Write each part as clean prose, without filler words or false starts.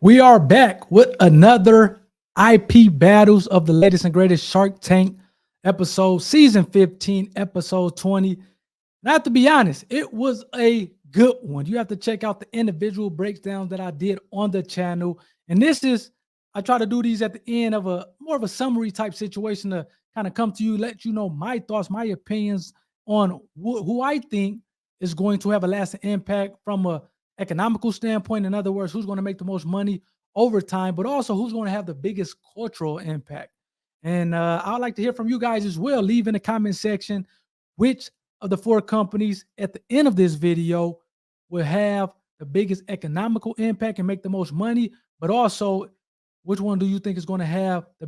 We are back with another IP Battles of the latest and greatest Shark Tank episode, season 15, episode 20. Now, to be honest, it was a good one. You have to check out the individual breakdowns that I did on the channel. And I try to do these at the end of a more of a summary type situation to kind of come to you, let you know my thoughts, my opinions on who I think is going to have a lasting impact from a economical standpoint. In other words, who's going to make the most money over time, but also who's going to have the biggest cultural impact. And I'd like to hear from you guys as well. Leave in the comment section which of the four companies at the end of this video will have the biggest economical impact and make the most money, but also which one do you think is going to have the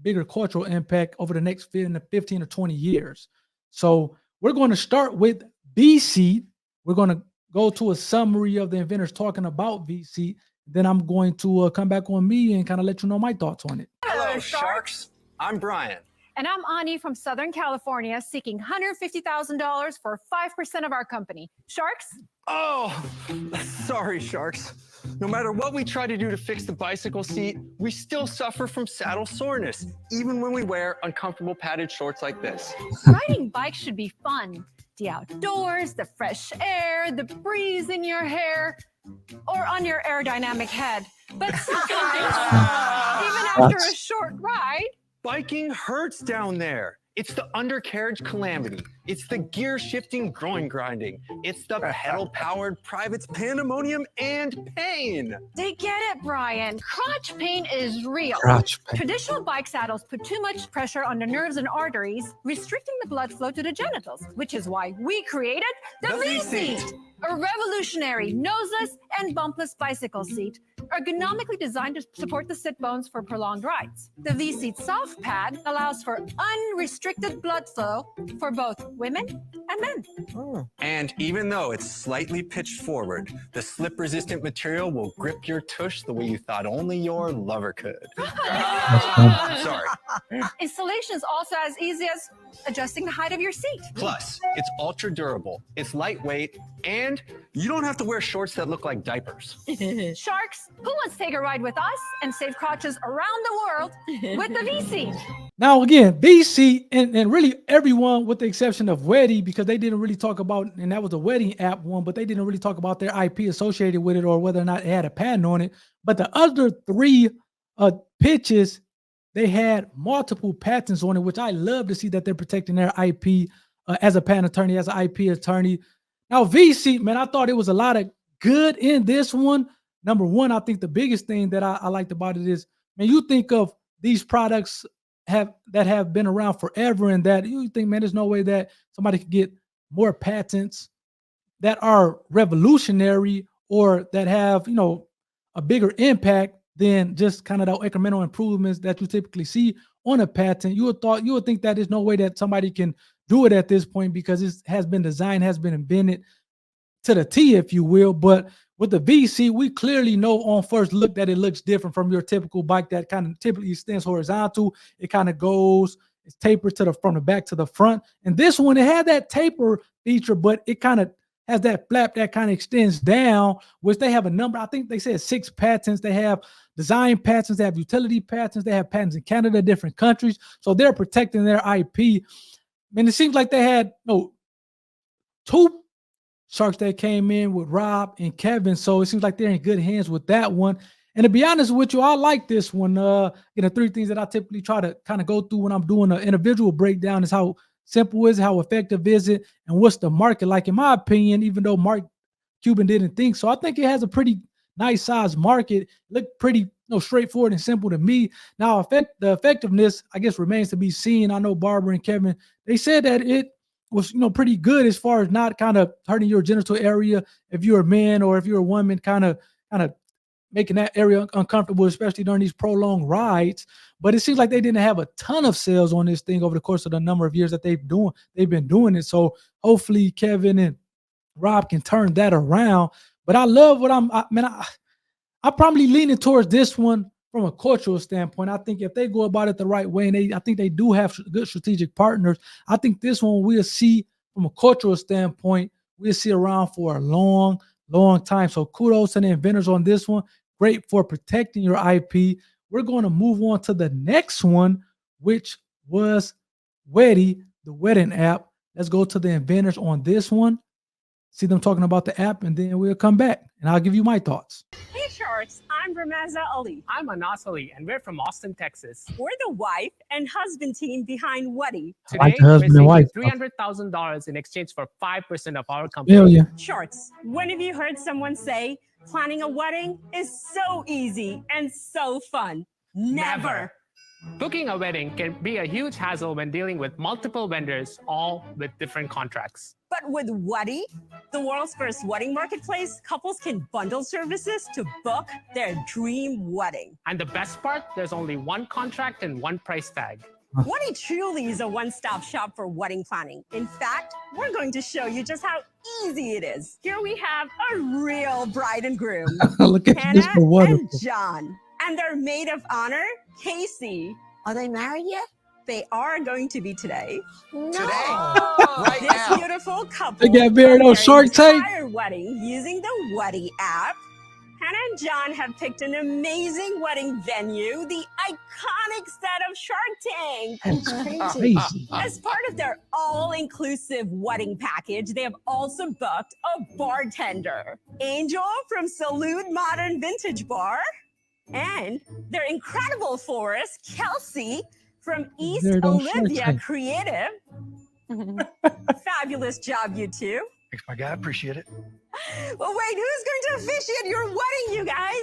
bigger cultural impact over the next 15 or 20 years? So we're going to start with VSeed. We're going to go to a summary of the inventors talking about VSeed. Then I'm going to come back on me and kind of let you know my thoughts on it. Hello, Sharks. I'm Brian. And I'm Ani from Southern California, seeking $150,000 for 5% of our company. Sharks? Oh, sorry, Sharks. No matter what we try to do to fix the bicycle seat, we still suffer from saddle soreness, even when we wear uncomfortable padded shorts like this. Riding bikes should be fun. The outdoors, the fresh air, the breeze in your hair, or on your aerodynamic head. But sometimes, even after a short ride, biking hurts down there. It's the undercarriage calamity. It's the gear-shifting groin grinding. It's the pedal-powered private's pandemonium and pain. they get it, Brian. Crotch pain is real. Traditional bike saddles put too much pressure on the nerves and arteries, restricting the blood flow to the genitals, which is why we created the V-Seat, a revolutionary noseless and bumpless bicycle seat, ergonomically designed to support the sit bones for prolonged rides. The V-Seat soft pad allows for unrestricted blood flow for both women and men. And even though it's slightly pitched forward, the slip-resistant material will grip your tush the way you thought only your lover could. Sorry. Installation is also as easy as adjusting the height of your seat. Plus, it's ultra durable, it's lightweight, and you don't have to wear shorts that look like diapers. Sharks, who wants to take a ride with us and save crotches around the world with the V-Seat? Now, again, VSeed and really everyone with the exception of Weddy, because they didn't really talk about, and that was a wedding app one, but they didn't really talk about their IP associated with it or whether or not it had a patent on it. But the other three pitches, they had multiple patents on it, which I love to see that they're protecting their IP as a patent attorney, as an IP attorney. Now, VSeed, man, I thought it was a lot of good in this one. Number one, I think the biggest thing that I liked about it is, man, you think of these products that have been around forever, and that you think, man, there's no way that somebody could get more patents that are revolutionary or that have, a bigger impact than just kind of the incremental improvements that you typically see on a patent. You would think that there's no way that somebody can do it at this point because it has been designed, has been invented to the T, if you will. But with the VSeed, we clearly know on first look that it looks different from your typical bike that kind of typically stands horizontal. It kind of goes, it's tapered from the back to the front. And this one, it had that taper feature, but it kind of has that flap that kind of extends down, which they have a number. I think they said 6 patents. They have design patents, they have utility patents, they have patents in Canada, different countries. So they're protecting their IP. And it seems like they had 2 Sharks that came in with Rob and Kevin. So it seems like they're in good hands with that one. And to be honest with you, I like this one. The 3 things that I typically try to kind of go through when I'm doing an individual breakdown is how simple is it, how effective is it, and what's the market like, in my opinion, even though Mark Cuban didn't think so. I think it has a pretty nice size market. It looked pretty straightforward and simple to me. Now, the effectiveness, I guess, remains to be seen. I know Barbara and Kevin, they said that it was pretty good as far as not kind of hurting your genital area if you're a man or if you're a woman, kind of making that area uncomfortable, especially during these prolonged rides. But it seems like they didn't have a ton of sales on this thing over the course of the number of years that they've been doing it. So hopefully Kevin and Rob can turn that around. But I love what I'm probably leaning towards this one from a cultural standpoint. I think if they go about it the right way, and I think they do have good strategic partners, I think this one we'll see from a cultural standpoint, we'll see around for a long time. So kudos to the inventors on this one. great for protecting your IP. We're going to move on to the next one, which was Weddy, the wedding app. Let's go to the inventors on this one, see them talking about the app, and then we'll come back and I'll give you my thoughts. Hey Sharks, I'm Ramaza Ali. I'm Anas Ali, and we're from Austin, Texas. We're the wife and husband team behind Weddy. Today, Like we're husband and wife. seeking $300,000 in exchange for 5% of our company. Million. Sharks, when have you heard someone say planning a wedding is so easy and so fun? Never. Booking a wedding can be a huge hassle when dealing with multiple vendors, all with different contracts. But with Weddy, the world's first wedding marketplace, couples can bundle services to book their dream wedding. And the best part, there's only one contract and one price tag. Weddy truly is a one-stop shop for wedding planning. In fact, we're going to show you just how easy it is. Here we have a real bride and groom, Look at Hannah this for wonderful. and John, and their maid of honor, Casey. Are they married yet? They are going to be today. No. Today? Right This now. beautiful couple They got married on their Shark Tank? entire wedding using the Weddy app. Hannah and John have picked an amazing wedding venue, the iconic set of Shark Tank. That's crazy. Crazy. As part of their all-inclusive wedding package, they have also booked a bartender, Angel from Salute Modern Vintage Bar, and their incredible florist, Kelsey from East They're on Shark Olivia Tank. Creative. Fabulous job, you two. Thanks, my guy. Appreciate it. Well, wait, who's going to officiate your wedding, you guys?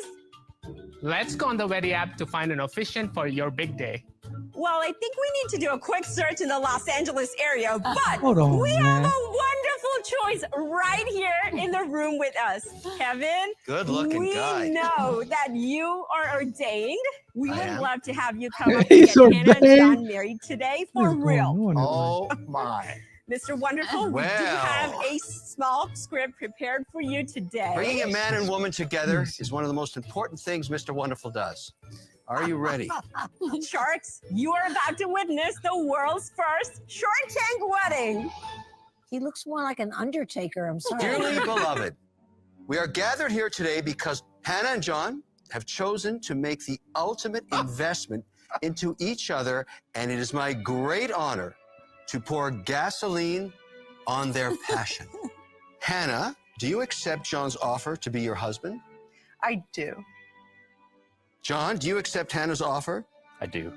Let's go on the Weddy app to find an officiant for your big day. Well, I think we need to do a quick search in the Los Angeles area, but Hold on, we have man. a wonderful choice right here in the room with us. Kevin, Good-looking we guy. know that you are ordained. We I would am. love to have you come up and He's get Hannah and ordained. John married today for What is real. going on? Oh my. Mr. Wonderful, we do Well. have a small script prepared for you today. Bringing a man and woman together is one of the most important things Mr. Wonderful does. Are you ready? Sharks, you are about to witness the world's first Shark Tank wedding. He looks more like an undertaker. I'm sorry. Dearly beloved, we are gathered here today because Hannah and John have chosen to make the ultimate investment into each other, and it is my great honor to pour gasoline on their passion. Hannah, do you accept John's offer to be your husband? I do. John, do you accept Hannah's offer? I do.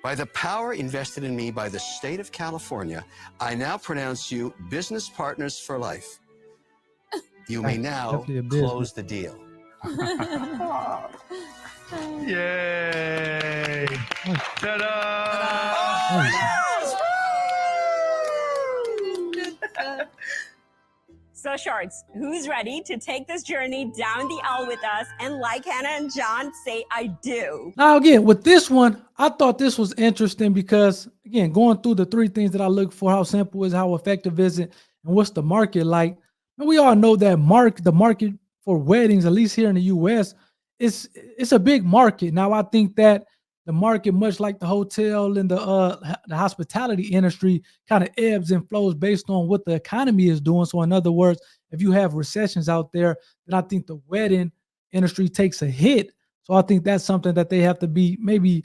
By the power invested in me by the state of California, I now pronounce you business partners for life. You may Right, now definitely a business. close the deal. Yay! Ta-da! So, Sharks, who's ready to take this journey down the aisle with us and, like Hannah and John, say I do? Now, again, with this one, I thought this was interesting because, again, going through the three things that I look for, how simple is, how effective is it, and what's the market like? And we all know that the market for weddings, at least here in the U.S., it's a big market. Now, I think that the market, much like the hotel and the hospitality industry, kind of ebbs and flows based on what the economy is doing. So, in other words, if you have recessions out there, then I think the wedding industry takes a hit. So, I think that's something that they have to be maybe,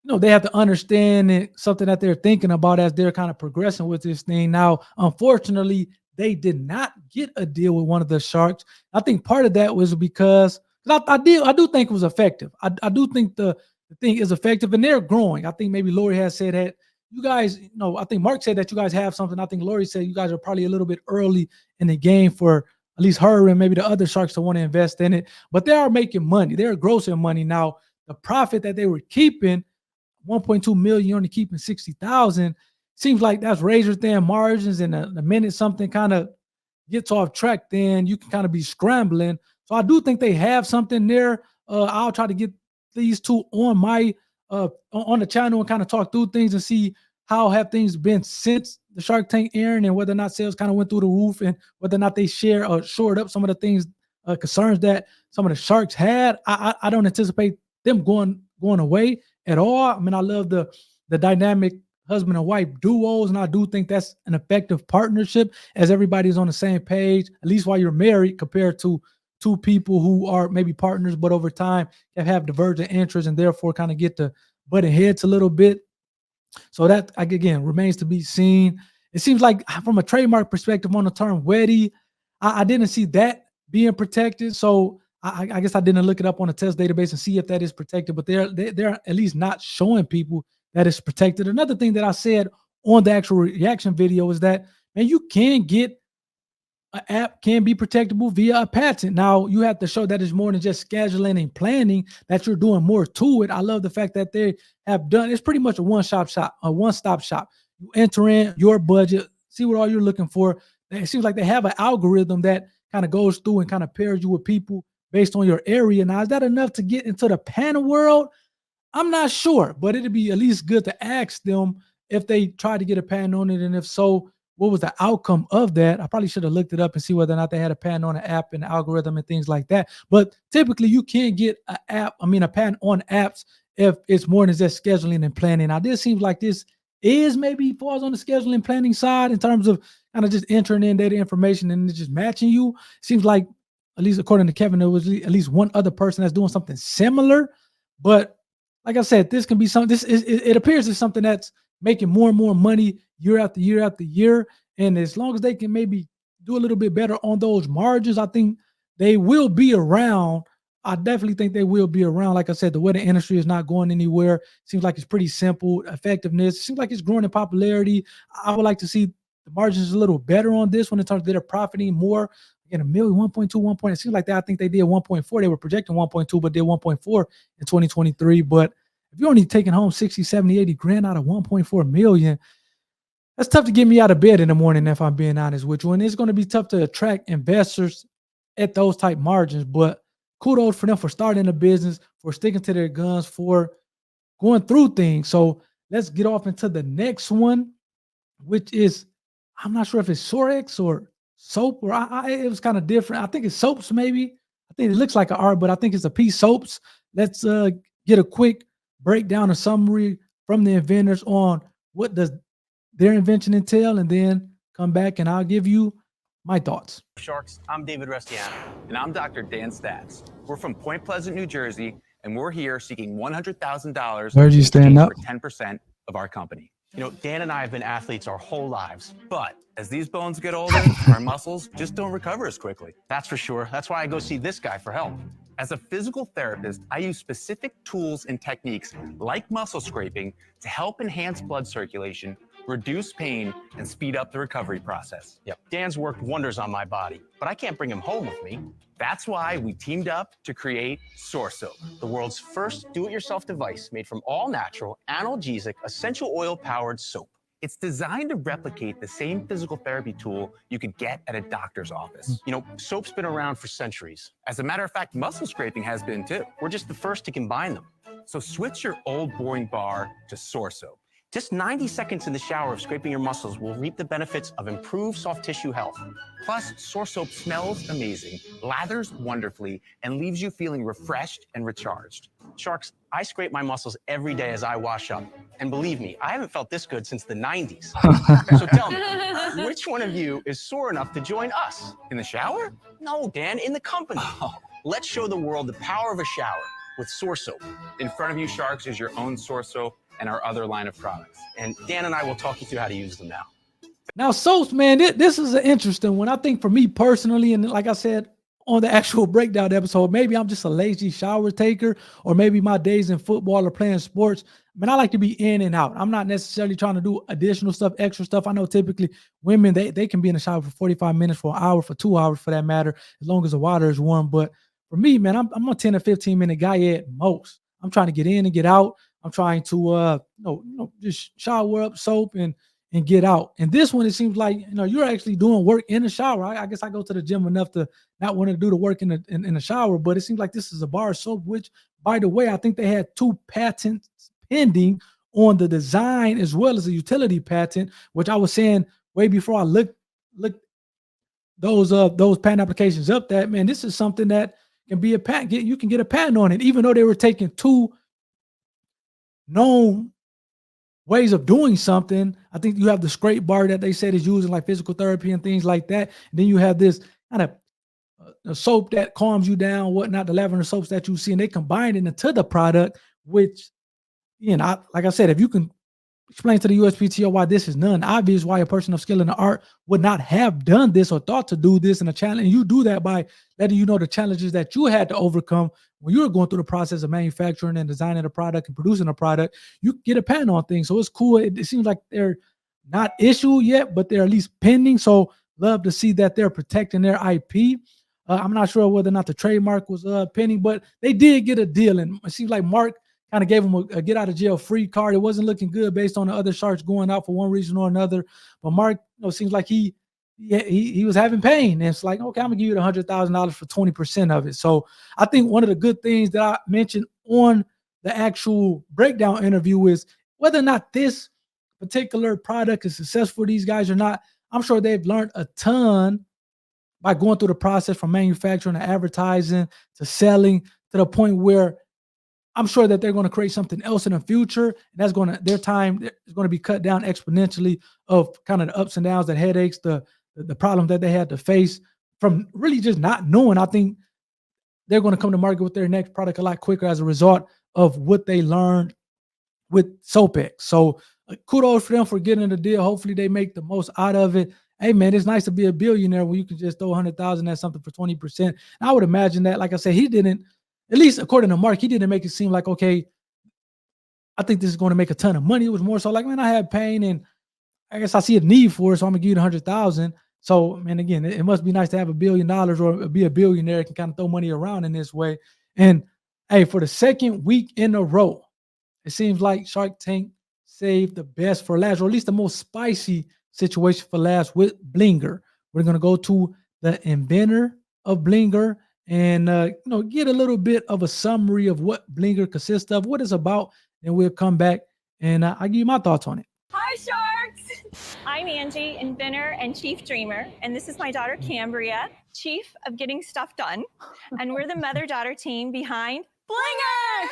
they have to understand it, something that they're thinking about as they're kind of progressing with this thing. Now, unfortunately, they did not get a deal with one of the Sharks. I think part of that was because I do think it was effective. I do think the thing is effective, and they're growing. I think maybe Lori has said that you guys, I think Mark said that you guys have something. I think Lori said you guys are probably a little bit early in the game for at least her and maybe the other Sharks to want to invest in it. But they are making money. They're grossing money now. The profit that they were keeping, 1.2 million, you're only keeping 60,000. Seems like that's razor thin margins. And the minute something kind of gets off track, then you can kind of be scrambling. So I do think they have something there. I'll try to get these two on my on the channel and kind of talk through things and see how have things been since the Shark Tank airing and whether or not sales kind of went through the roof and whether or not they share or shored up some of the things, concerns that some of the Sharks had. I don't anticipate them going away at all. I mean, I love the dynamic husband and wife duos, and I do think that's an effective partnership as everybody's on the same page, at least while you're married, compared to two people who are maybe partners, but over time have divergent interests and therefore kind of get to butting heads a little bit. So that again remains to be seen. It seems like from a trademark perspective on the term Weddy, I didn't see that being protected. So I guess I didn't look it up on the test database and see if that is protected, but they're at least not showing people that it's protected. Another thing that I said on the actual reaction video is that, man, you can get an app can be protectable via a patent. Now you have to show that it's more than just scheduling and planning, that you're doing more to it. I love the fact that they have done, it's pretty much a one-stop shop. You enter in your budget, see what all you're looking for. It seems like they have an algorithm that kind of goes through and kind of pairs you with people based on your area. Now, is that enough to get into the patent world? I'm not sure, but it'd be at least good to ask them if they tried to get a patent on it, and if so, what was the outcome of that? I probably should have looked it up and see whether or not they had a patent on an app and the algorithm and things like that. But typically you can get a patent on apps if it's more than just scheduling and planning. Now, this seems like this is maybe falls on the scheduling planning side in terms of kind of just entering in data information and just matching you. Seems like, at least according to Kevin, there was at least one other person that's doing something similar. But like I said, this can be something, it appears it's something that's making more and more money year after year after year. And as long as they can maybe do a little bit better on those margins, I think they will be around. I definitely think they will be around. Like I said, the wedding industry is not going anywhere. Seems like it's pretty simple. Effectiveness seems like it's growing in popularity. I would like to see the margins a little better on this one in terms of they're profiting more. Again, $1 million, 1.2, 1. It seems like that. I think they did 1.4. They were projecting 1.2, but did 1.4 in 2023. But if you're only taking home 60, 70, 80 grand out of 1.4 million, that's tough to get me out of bed in the morning, if I'm being honest with you. And it's going to be tough to attract investors at those type margins. But kudos for them for starting a business, for sticking to their guns, for going through things. So let's get off into the next one, which is, I'm not sure if it's Sorex or Soap, or it was kind of different. I think it's Soaps, maybe. I think it looks like an R, but I think it's a P Soaps. Let's get a quick breakdown, a summary from the inventors on what does their invention entail, and then come back and I'll give you my thoughts. Sharks, I'm David Restiano. And I'm Dr. Dan Stats. We're from Point Pleasant, New Jersey, and we're here seeking $100,000 Where'd you stand up? for 10% of our company. You know, Dan and I have been athletes our whole lives, but As these bones get older, our muscles just don't recover as quickly. that's for sure. That's why I go see this guy for help. As a physical therapist, I use specific tools and techniques like muscle scraping to help enhance blood circulation, reduce pain, and speed up the recovery process. Yep, Dan's worked wonders on my body, but I can't bring him home with me. That's why we teamed up to create SourSoap, The world's first do-it-yourself device made from all-natural, analgesic, essential oil-powered soap. It's designed to replicate the same physical therapy tool you could get at a doctor's office. You know, soap's been around for centuries. As a matter of fact, muscle scraping has been too. We're just the first to combine them. So switch your old boring bar to SourSoap. Just 90 seconds in the shower of scraping your muscles will reap the benefits of improved soft tissue health. Plus, SourSoap smells amazing, lathers wonderfully, and leaves you feeling refreshed and recharged. Sharks, I scrape my muscles every day as I wash up. And believe me, I haven't felt this good since the 90s. So tell me, which one of you is sore enough to join us? In the shower? No, Dan, in the company. Let's show the world the power of a shower with SourSoap. In front of you, Sharks, is your own SourSoap and our other line of products. And Dan and I will talk you through how to use them now. Now, soaps, man, this is an interesting one. I think for me personally, and like I said on the actual breakdown episode, maybe I'm just a lazy shower taker, or maybe my days in football or playing sports. I mean, I like to be in and out. I'm not necessarily trying to do additional stuff, extra stuff. I know typically women, they can be in the shower for 45 minutes, for an hour, for 2 hours for that matter, as long as the water is warm. But for me, man, I'm a 10 or 15 minute guy at most. I'm trying to get in and get out. I'm trying to just shower up, soap, and get out. And this one, it seems like you're actually doing work in the shower. I guess I go to the gym enough to not want to do the work in the shower, but it seems like this is a bar soap, which, by the way, I think they had 2 patents pending on the design as well as a utility patent, which I was saying way before I looked those patent applications up, that, man, this is something that can be a patent. You can get a patent on it, even though they were taking 2 known ways of doing something. I think you have the scrape bar that they said is using like physical therapy and things like that. And then you have this kind of the soap that calms you down, whatnot, the lavender soaps that you see, and they combine it into the product, which, like I said, if you can explain to the USPTO why this is non-obvious, why a person of skill in the art would not have done this or thought to do this in a challenge. And you do that by letting you know the challenges that you had to overcome when you were going through the process of manufacturing and designing a product and producing a product. You get a patent on things. So it's cool. It seems like they're not issued yet, but they're at least pending. So love to see that they're protecting their IP. I'm not sure whether or not the trademark was pending, but they did get a deal. And it seems like Mark kind of gave him a get out of jail free card. It wasn't looking good based on the other sharks going out for one reason or another. But Mark, seems like he was having pain. And it's like, okay, I'm gonna give you the $100,000 for 20% of it. So I think one of the good things that I mentioned on the actual breakdown interview is whether or not this particular product is successful for these guys or not. I'm sure they've learned a ton by going through the process from manufacturing to advertising to selling to the point where I'm sure that they're going to create something else in the future. And their time is going to be cut down exponentially of kind of the ups and downs, the headaches, the problems that they had to face from really just not knowing. I think they're going to come to market with their next product a lot quicker as a result of what they learned with SOAPX. So kudos for them for getting the deal. Hopefully they make the most out of it. Hey man, it's nice to be a billionaire when you can just throw 100,000 at something for 20%. And I would imagine that, like I said, he didn't, at least according to Mark, he didn't make it seem like, okay, I think this is going to make a ton of money. It was more so like, man, I have pain and I guess I see a need for it, so I'm gonna give you the 100,000. So, man, again, it must be nice to have $1 billion or be a billionaire, can kind of throw money around in this way. And hey, for the second week in a row, it seems like Shark Tank saved the best for last, or at least the most spicy situation for last with Blinger. We're gonna go to the inventor of Blinger and get a little bit of a summary of what Blinger consists of, what it's about, and we'll come back and I'll give you my thoughts on it. Hi, Sharks! I'm Angie, inventor and chief dreamer, and this is my daughter Cambria, chief of getting stuff done, and we're the mother-daughter team behind Blinger!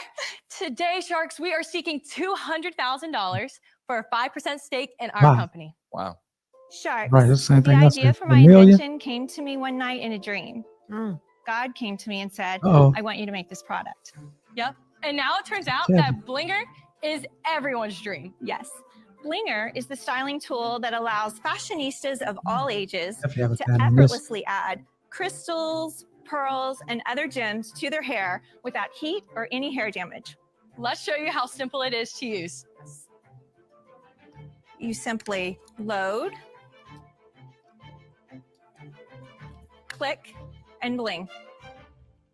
Today, Sharks, we are seeking $200,000 for a 5% stake in our company. Wow. Sharks, Right, that's the same the thing. That's idea for a my million. invention came to me one night in a dream. God came to me and said, Uh-oh. I want you to make this product. Yep. And now it turns out Yeah. that Blinger is everyone's dream. Yes. Blinger is the styling tool that allows fashionistas of all ages Definitely have a to fan on this. effortlessly add crystals, pearls, and other gems to their hair without heat or any hair damage. Let's show you how simple it is to use. You simply load, click, and bling.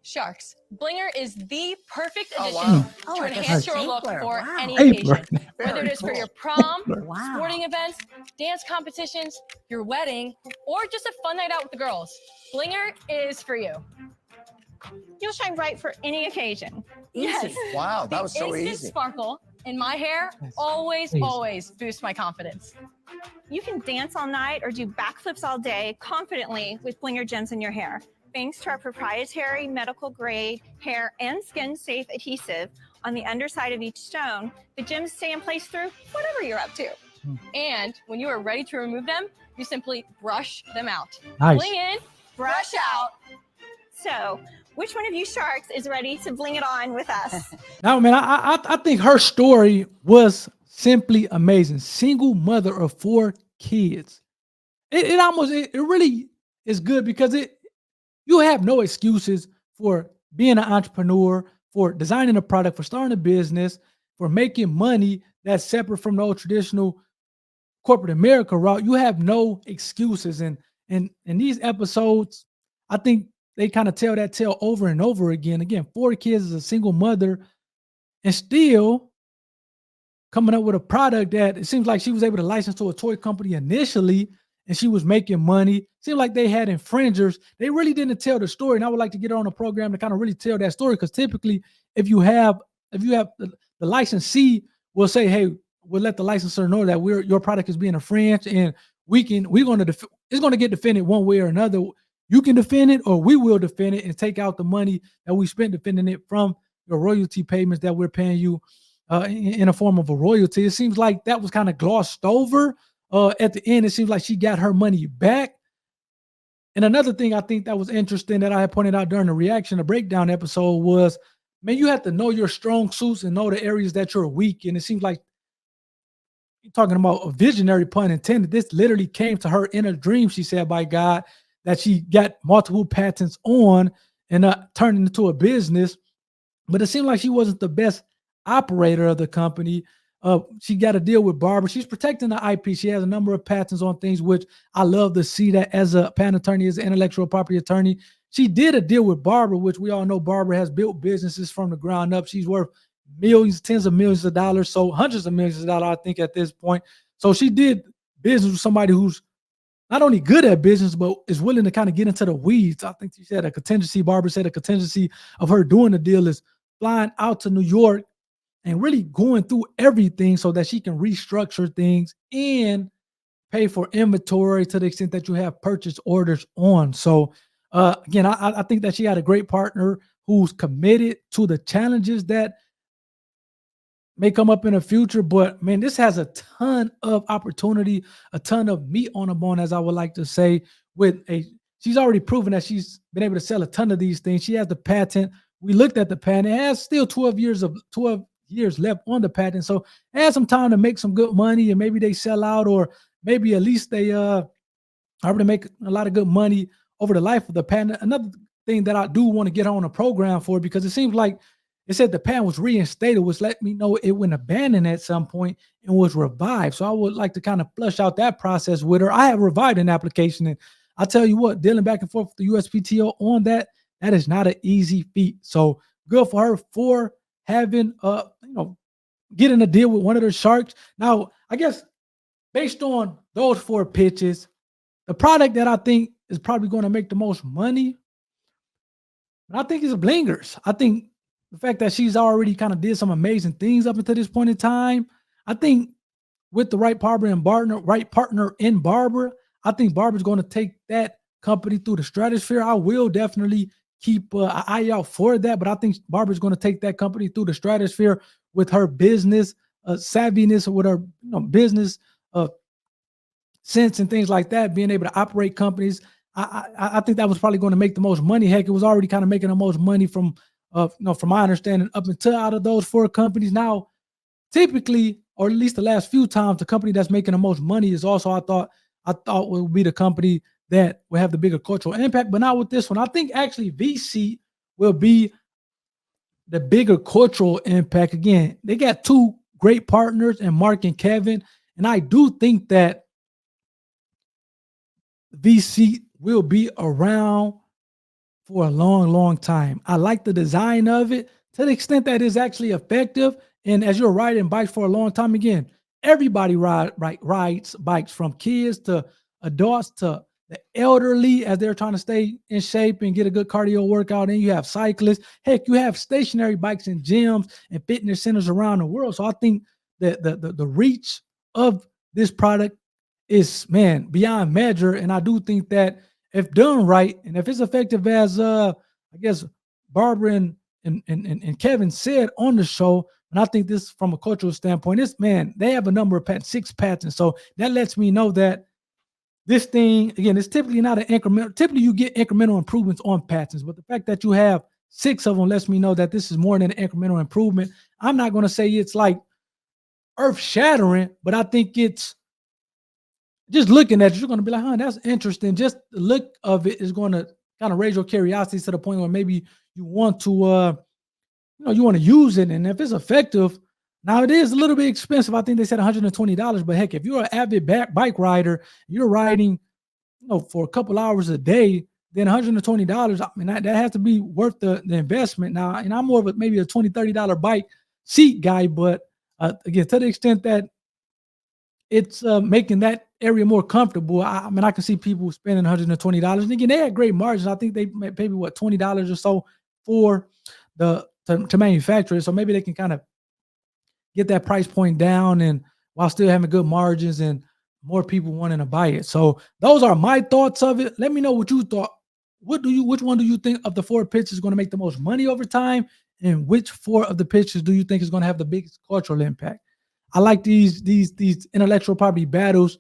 Sharks, Blinger is the perfect Oh, addition wow. Oh, to like a enhance your look stapler. for Wow. any Stapler. occasion. Whether Very it is for cool. your prom, Wow. sporting events, dance competitions, your wedding, or just a fun night out with the girls, Blinger is for you. You'll shine bright for any occasion. Yes. Wow, that was so Instant easy. sparkle in my hair Yes. always, Easy. always boosts my confidence. You can dance all night or do backflips all day confidently with Blinger gems in your hair. Thanks to our proprietary medical grade hair and skin safe adhesive on the underside of each stone, the gems stay in place through whatever you're up to. And when you are ready to remove them, you simply brush them out. Nice. Bling in, brush out. So, which one of you sharks is ready to bling it on with us? Now, man, I think her story was simply amazing. Single mother of 4 kids. It really is good because you have no excuses for being an entrepreneur, for designing a product, for starting a business, for making money that's separate from the old traditional corporate America route. You have no excuses. And in these episodes, I think they kind of tell that tale over and over again. Again, 4 kids as a single mother and still coming up with a product that it seems like she was able to license to a toy company initially and she was making money. Seemed like they had infringers. They really didn't tell the story. And I would like to get her on a program to kind of really tell that story. Because typically if you have the licensee will say, hey, we'll let the licensor know that your product is being infringed and it's going to get defended one way or another. You can defend it or we will defend it and take out the money that we spent defending it from the royalty payments that we're paying you in a form of a royalty. It seems like that was kind of glossed over. At the end, it seems like she got her money back. And another thing I think that was interesting that I had pointed out during the reaction, the breakdown episode was, man, you have to know your strong suits and know the areas that you're weak. And it seems like you're talking about a visionary, pun intended. This literally came to her in a dream, she said, by God, that she got multiple patents on and turned into a business. But it seemed like she wasn't the best operator of the company. She got to deal with Barbara. She's protecting the IP. She has a number of patents on things, which I love to see that as a patent attorney, as an intellectual property attorney. She did a deal with Barbara, which we all know Barbara has built businesses from the ground up. She's worth millions, tens of millions of dollars, so hundreds of millions of dollars, I think, at this point. So she did business with somebody who's not only good at business, but is willing to kind of get into the weeds. I think she said a contingency, Barbara said a contingency of her doing the deal is flying out to New York and really going through everything so that she can restructure things and pay for inventory to the extent that you have purchase orders on. So again, I think that she had a great partner who's committed to the challenges that may come up in the future. But man, this has a ton of opportunity, a ton of meat on the bone, as I would like to say. She's already proven that she's been able to sell a ton of these things. She has the patent. We looked at the patent. It has still 12 years left on the patent. So it has some time to make some good money, and maybe they sell out, or maybe at least they already make a lot of good money over the life of the patent. Another thing that I do want to get on a program for, because it seems like it said the patent was reinstated, which let me know it went abandoned at some point and was revived. So I would like to kind of flush out that process with her. I have revived an application, and I'll tell you what, dealing back and forth with the USPTO on that is not an easy feat. So good for her for having getting a deal with one of the sharks. Now, I guess based on those 4 pitches, the product that I think is probably going to make the most money, I think is Blingers. I think the fact that she's already kind of did some amazing things up until this point in time, I think with the right partner in Barbara, I think Barbara's going to take that company through the stratosphere. I will definitely keep an eye out for that, but I think Barbara's going to take that company through the stratosphere with her business savviness, with her business sense and things like that, being able to operate companies. I think that was probably going to make the most money. Heck, it was already kind of making the most money from my understanding up until out of those 4 companies. Now, typically, or at least the last few times, the company that's making the most money is also, I thought would be the company that will have the bigger cultural impact, but not with this one. I think actually VC will be the bigger cultural impact. Again, they got 2 great partners in Mark and Kevin, and I do think that VC will be around for a long, long time. I like the design of it to the extent that it's actually effective. And as you're riding bikes for a long time, again, everybody rides bikes, from kids to adults to the elderly, as they're trying to stay in shape and get a good cardio workout. And you have cyclists. Heck, you have stationary bikes in gyms and fitness centers around the world. So I think that the reach of this product is, man, beyond measure. And I do think that if done right, and if it's effective as I guess Barbara and Kevin said on the show, and I think this from a cultural standpoint, they have a number of patents, 6 patents. So that lets me know that this thing, again, it's typically not an incremental. Typically, you get incremental improvements on patents, but the fact that you have 6 of them lets me know that this is more than an incremental improvement. I'm not going to say it's like earth-shattering, but I think it's just looking at it, you're going to be like, that's interesting. Just the look of it is going to kind of raise your curiosity to the point where maybe you want to, you want to use it. And if it's effective, now it is a little bit expensive. I think they said $120, but heck, if you're an avid bike rider, you're riding, for a couple hours a day, then $120, I mean, that has to be worth the investment. Now, and I'm more of maybe a $20, $30 bike seat guy, but again, to the extent that it's making that area more comfortable, I mean, I can see people spending $120. And again, they had great margins. I think they maybe $20 or so for to manufacture it. So maybe they can kind of get that price point down, and while still having good margins and more people wanting to buy it. So those are my thoughts of it. Let me know what you thought. Which one do you think of the 4 pitches is going to make the most money over time? And which 4 of the pitches do you think is going to have the biggest cultural impact? I like these intellectual property battles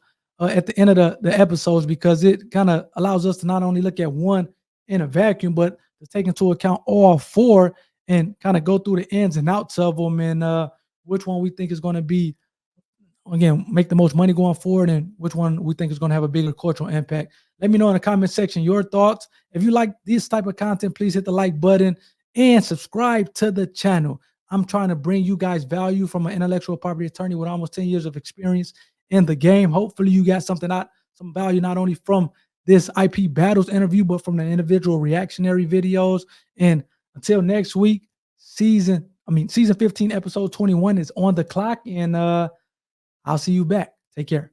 at the end of the episodes, because it kind of allows us to not only look at one in a vacuum, but to take into account all four and kind of go through the ins and outs of them, and which one we think is going to be, again, make the most money going forward, and which one we think is going to have a bigger cultural impact. Let me know in the comment section your thoughts. If you like this type of content, please hit the like button and subscribe to the channel. I'm trying to bring you guys value from an intellectual property attorney with almost 10 years of experience in the game. Hopefully you got some value, not only from this IP battles interview, but from the individual reactionary videos. And until next week, season 15, episode 21 is on the clock, and I'll see you back. Take care.